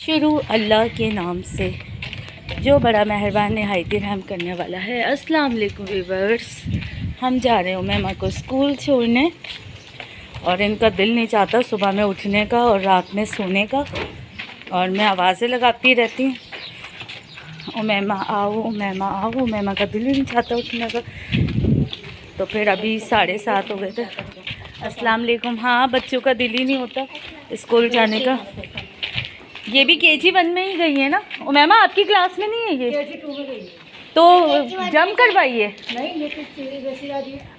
शुरू अल्लाह के नाम से जो बड़ा मेहरबान नहायत रहम करने वाला है। अस्सलाम वालेकुम व्यूअर्स, हम जा रहे हैं उमैमा को स्कूल छोड़ने और इनका दिल नहीं चाहता सुबह में उठने का और रात में सोने का, और मैं आवाज़ें लगाती रहती हूँ, उमैमा आओ उमैमा आओ। उमैमा का दिल ही नहीं चाहता उठने का। तो फिर अभी 7:30 हो गए थे। अस्सलाम वालेकुम। हाँ, बच्चों का दिल ही नहीं होता स्कूल जाने का। ये भी KG 1 में ही गई है ना उमैमा? आपकी क्लास में नहीं है ये? KG 2 में गई है। तो जम करवाइए। नहीं, ये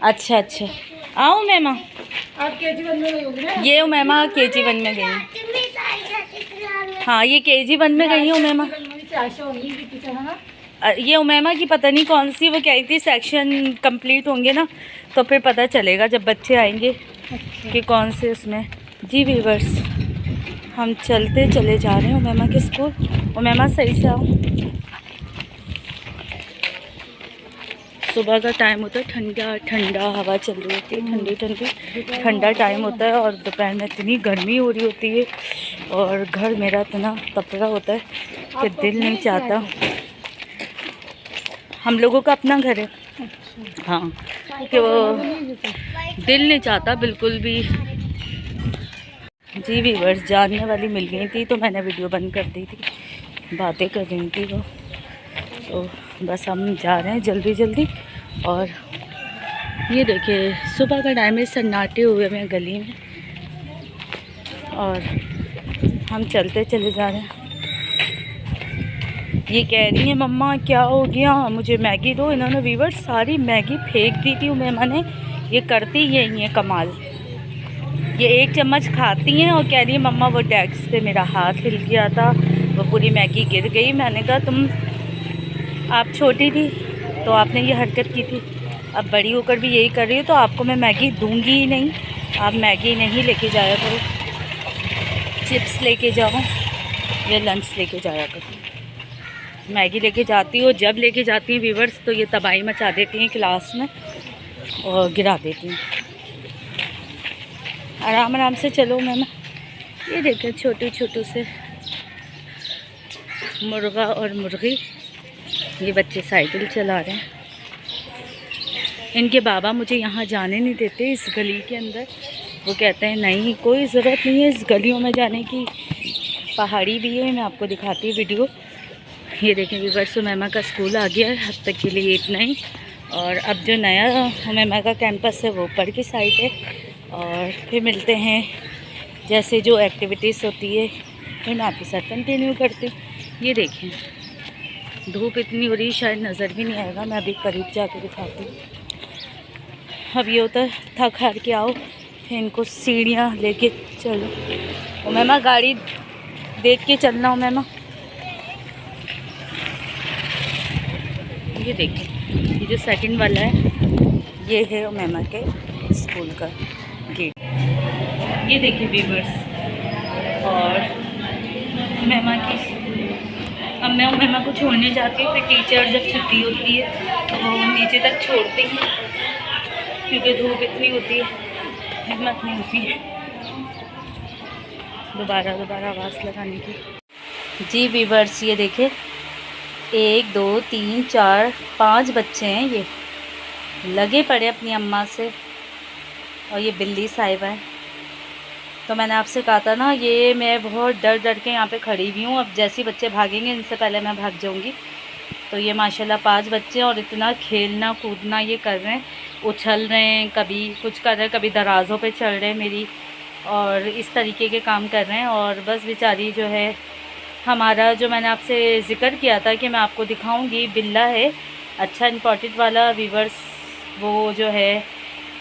अच्छा अच्छा, आओ उमैमा। आप KG 1 में गई होगी ना? ये उमैमा KG 1 में गई है। हाँ, ये KG 1 में गई है उमैमा। ये उमैमा की पता नहीं कौन सी, वो कह रही थी सेक्शन कंप्लीट होंगे ना तो फिर पता चलेगा जब बच्चे आएंगे कि कौन से उसमें। जी व्यूअर्स, हम चलते चले जा रहे हैं उमैमा के स्कूल। उमैमा सही से आओ। सुबह का टाइम होता है, ठंडा ठंडा हवा चल रही होती है, ठंडी ठंडी ठंडा टाइम होता है, और दोपहर में इतनी गर्मी हो रही होती है और घर मेरा इतना तपड़ा होता है कि दिल नहीं चाहता। हम लोगों का अपना घर है। हाँ, कि वो दिल नहीं चाहता बिल्कुल भी। जी व्यूअर्स, जानने वाली मिल गई थी तो मैंने वीडियो बंद कर दी थी, बातें कर रही थी वो। तो बस हम जा रहे हैं जल्दी जल्दी। और ये देखिए सुबह का टाइम है, सन्नाटे हुए हैं गली में और हम चलते चले जा रहे हैं। ये कह रही है मम्मा क्या हो गया, मुझे मैगी दो। इन्होंने व्यूअर्स सारी मैगी फेंक दी थी उमैमा ने। ये करती यही है कमाल। ये एक चम्मच खाती हैं और कह रही है मम्मा वो डेस्क पे मेरा हाथ हिल गया था, वो पूरी मैगी गिर गई। मैंने कहा आप छोटी थी तो आपने ये हरकत की थी, अब बड़ी होकर भी यही कर रही हो तो आपको मैं मैगी दूंगी ही नहीं। आप मैगी नहीं लेके जाया करो, चिप्स लेके जाओ या लंच लेके जाया करो। मैगी लेके जाती हो, जब लेके जाती हैं व्यूअर्स तो ये तबाही मचा देती हैं क्लास में और गिरा देती हैं। आराम आराम से चलो मैम। ये देखें छोटू छोटू से मुर्गा और मुर्गी, ये बच्चे साइकिल चला रहे हैं। इनके बाबा मुझे यहाँ जाने नहीं देते इस गली के अंदर। वो कहते हैं नहीं कोई ज़रूरत नहीं है इस गलियों में जाने की, पहाड़ी भी है। मैं आपको दिखाती हूँ वीडियो। ये देखें व्यूअर्स, उमैमा का स्कूल आ गया है, अब तक के लिए इतना ही। और अब जो नया उमैमा का कैंपस है वो ऊपर की साइड है। और फिर मिलते हैं, जैसे जो एक्टिविटीज़ होती है फिर मैं आपके साथ कंटिन्यू करती हूँ। ये देखें धूप इतनी हो रही शायद नज़र भी नहीं आएगा, मैं अभी करीब जाके दिखाती हूँ। अब ये होता है थक हार के आओ, फिर इनको सीढ़ियाँ लेके चलो। उमैमा गाड़ी देख के चलना उमैमा। ये देखिए ये जो सेकंड वाला है ये है उमैमा के स्कूल का गेट। ये देखिए व्यूअर्स, और उमैमा की अब मैं उमैमा को छोड़ने जाती हूँ। फिर टीचर जब छुट्टी होती है तो वो नीचे तक छोड़ते हैं क्योंकि धूप इतनी होती है, हिम्मत नहीं होती है दोबारा आवाज़ लगाने की। जी व्यूअर्स, ये देखें 1 2 3 4 5 बच्चे हैं, ये लगे पड़े अपनी अम्मा से। और ये बिल्ली साहिबा है। तो मैंने आपसे कहा था ना, ये मैं बहुत डर डर के यहाँ पे खड़ी हुई हूँ। अब जैसे ही बच्चे भागेंगे इनसे पहले मैं भाग जाऊँगी। तो ये माशाल्लाह 5 बच्चे हैं और इतना खेलना कूदना ये कर रहे हैं, उछल रहे हैं, कभी कुछ कर रहे हैं, कभी दराज़ों पे चढ़ रहे हैं मेरी, और इस तरीके के काम कर रहे हैं। और बस बेचारी जो है, हमारा जो मैंने आपसे ज़िक्र किया था कि मैं आपको दिखाऊंगी, बिल्ला है अच्छा इम्पोर्टेंट वाला व्यूअर्स, वो जो है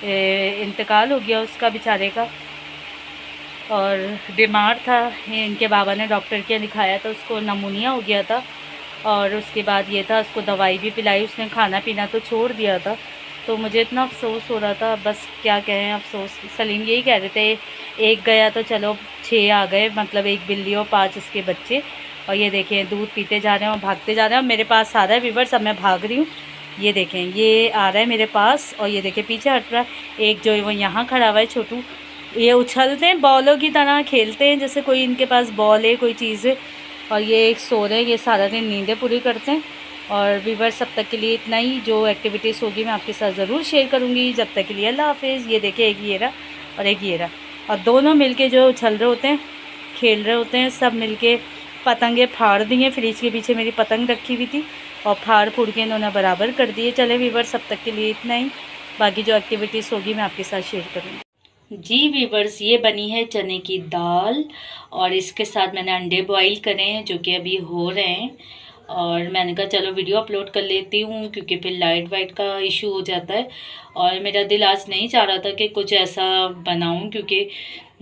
इंतकाल हो गया उसका बेचारे का। और बीमार था, इनके बाबा ने डॉक्टर के दिखाया था, उसको नमूनिया हो गया था। और उसके बाद ये था, उसको दवाई भी पिलाई, उसने खाना पीना तो छोड़ दिया था। तो मुझे इतना अफसोस हो रहा था, बस क्या कहें अफसोस। सलीम यही कह रहे थे एक गया तो चलो 6 आ गए, मतलब 1 बिल्ली और 5 उसके बच्चे। और ये देखें दूध पीते जा रहे हैं और भागते जा रहे हैं। और मेरे पास आ रहा है व्यूअर्स, अब मैं भाग रही हूँ। ये देखें ये आ रहा है मेरे पास और ये देखें पीछे हट रहा है। एक जो है वो यहाँ खड़ा हुआ है छोटू, ये उछलते हैं बॉलों की तरह, खेलते हैं जैसे कोई इनके पास बॉल है कोई चीज़ है। और ये एक सो रहे हैं, ये सारा दिन नींदें पूरी करते हैं। और वीवर्स अब तक के लिए इतना ही। जो एक्टिविटीज़ होगी मैं आपके साथ ज़रूर शेयर करूँगी। जब तक के लिए अल्लाह हाफिज़। ये देखिए, एक ये रहा और एक ये रहा, और दोनों मिलके जो उछल रहे होते हैं, खेल रहे होते हैं, सब मिलके पतंगे फाड़ दी हैं। फ्रिज के पीछे मेरी पतंग रखी हुई थी और फाड़ फूड़ के इन्होंने बराबर कर दिए। चले वीवर्स, अब तक के लिए इतना ही। बाकी जो एक्टिविटीज़ होगी मैं आपके साथ शेयर करूँगी। जी वीवर्स, ये बनी है चने की दाल और इसके साथ मैंने अंडे बॉईल करे हैं जो कि अभी हो रहे हैं। और मैंने कहा चलो वीडियो अपलोड कर लेती हूँ क्योंकि फिर लाइट वाइट का इशू हो जाता है। और मेरा दिल आज नहीं चाह रहा था कि कुछ ऐसा बनाऊँ क्योंकि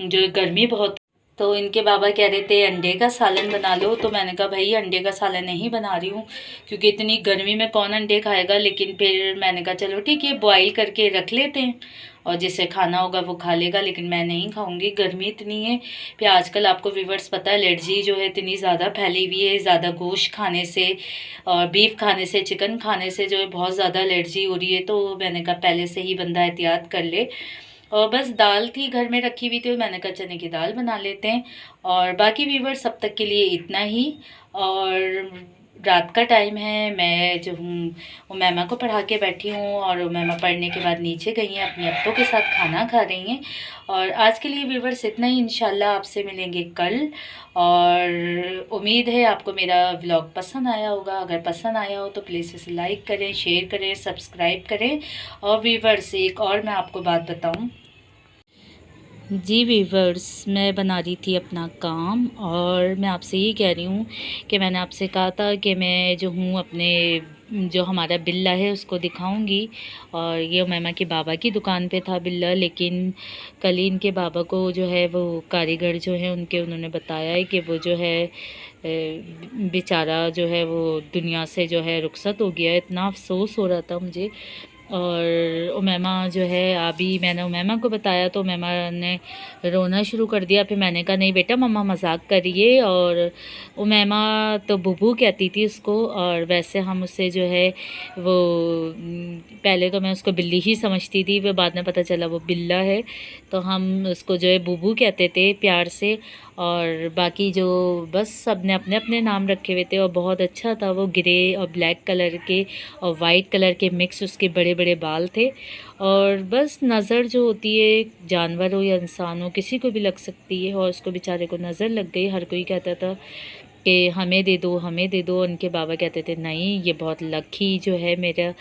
जो गर्मी बहुत। तो इनके बाबा कह रहे थे अंडे का सालन बना लो, तो मैंने कहा भाई अंडे का सालन नहीं बना रही हूँ क्योंकि इतनी गर्मी में कौन अंडे खाएगा। लेकिन फिर मैंने कहा चलो ठीक है, बॉईल करके रख लेते हैं और जिसे खाना होगा वो खा लेगा, लेकिन मैं नहीं खाऊंगी, गर्मी इतनी है। फिर आजकल आपको व्यूवर्स पता है एलर्जी जो है इतनी ज़्यादा फैली हुई है, ज़्यादा गोश्त खाने से और बीफ खाने से, चिकन खाने से जो है बहुत ज़्यादा एलर्जी हो रही है। तो मैंने कहा पहले से ही बंदा एहतियात कर ले। और बस दाल थी घर में रखी हुई थी, मैंने कहा चने की दाल बना लेते हैं। और बाकी व्यूवर्स अब तक के लिए इतना ही। और रात का टाइम है, मैं जो हूँ उमैमा को पढ़ा के बैठी हूँ और उमैमा पढ़ने के बाद नीचे गई हैं, अपने अब्बू के साथ खाना खा रही हैं। और आज के लिए व्यूवर्स इतना ही। इंशाल्लाह आपसे मिलेंगे कल। और उम्मीद है आपको मेरा व्लॉग पसंद आया होगा। अगर पसंद आया हो तो प्लीज़ इसे लाइक करें, शेयर करें, सब्सक्राइब करें। और व्यूवर्स एक और मैं आपको बात बताऊँ। जी वीवर्स, मैं बना रही थी अपना काम और मैं आपसे ये कह रही हूँ कि मैंने आपसे कहा था कि मैं जो हूँ अपने जो हमारा बिल्ला है उसको दिखाऊंगी। और ये उमैमा के बाबा की दुकान पे था बिल्ला, लेकिन कल ही इनके बाबा को जो है वो कारीगर जो है उनके उन्होंने बताया है कि वो जो है बेचारा जो है वो दुनिया से जो है रुखसत हो गया है। इतना अफसोस हो रहा था मुझे। और उमैमा जो है अभी मैंने उमैमा को बताया तो उमैमा ने रोना शुरू कर दिया। फिर मैंने कहा नहीं बेटा मम्मा मजाक करिए। और उमैमा तो बुबू कहती थी उसको, और वैसे हम उससे जो है वो पहले तो मैं उसको बिल्ली ही समझती थी, फिर बाद में पता चला वो बिल्ला है। तो हम उसको जो है बुबू कहते थे प्यार से। और बाकी जो बस सब ने अपने अपने नाम रखे हुए थे और बहुत अच्छा था। वो ग्रे और ब्लैक कलर के और वाइट कलर के मिक्स उसके बड़े बड़े बाल थे। और बस नज़र जो होती है जानवर हो या इंसान हो किसी को भी लग सकती है, और उसको बेचारे को नज़र लग गई। हर कोई कहता था कि हमें दे दो, हमें दे दो। उनके बाबा कहते थे नहीं, ये बहुत लकी जो है मेरा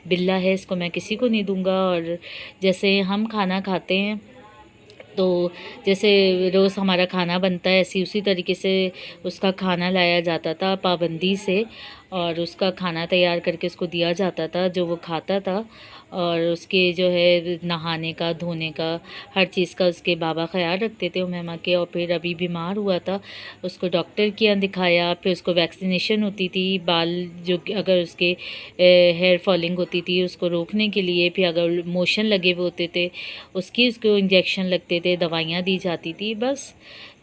बिल्ला है, इसको मैं किसी को नहीं दूंगा। और जैसे हम खाना खाते हैं तो जैसे रोज़ हमारा खाना बनता है ऐसी उसी तरीके से उसका खाना लाया जाता था पाबंदी से, और उसका खाना तैयार करके उसको दिया जाता था जो वो खाता था। और उसके जो है नहाने का, धोने का, हर चीज़ का उसके बाबा ख्याल रखते थे उमैमा के। और फिर अभी बीमार हुआ था, उसको डॉक्टर के यहाँ दिखाया, फिर उसको वैक्सीनेशन होती थी बाल जो अगर उसके हेयर फॉलिंग होती थी उसको रोकने के लिए, फिर अगर मोशन लगे हुए होते थे उसको इंजेक्शन लगते थे, दवाइयाँ दी जाती थी। बस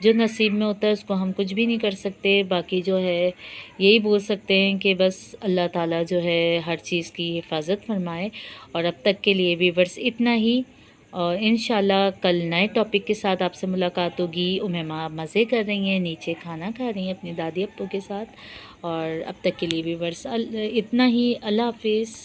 जो नसीब में होता है उसको हम कुछ भी नहीं कर सकते। बाकी जो है यही बोल सकते हैं कि बस अल्लाह ताला जो है हर चीज़ की हिफाजत फरमाए। और अब तक के लिए व्यूवर्स इतना ही। और इंशाल्लाह कल नए टॉपिक के साथ आपसे मुलाकात होगी। उमैमा मज़े कर रही हैं, नीचे खाना खा रही हैं अपनी दादी अब्बू के साथ। और अब तक के लिए व्यूवर्स इतना ही। अल्लाह हाफिज़।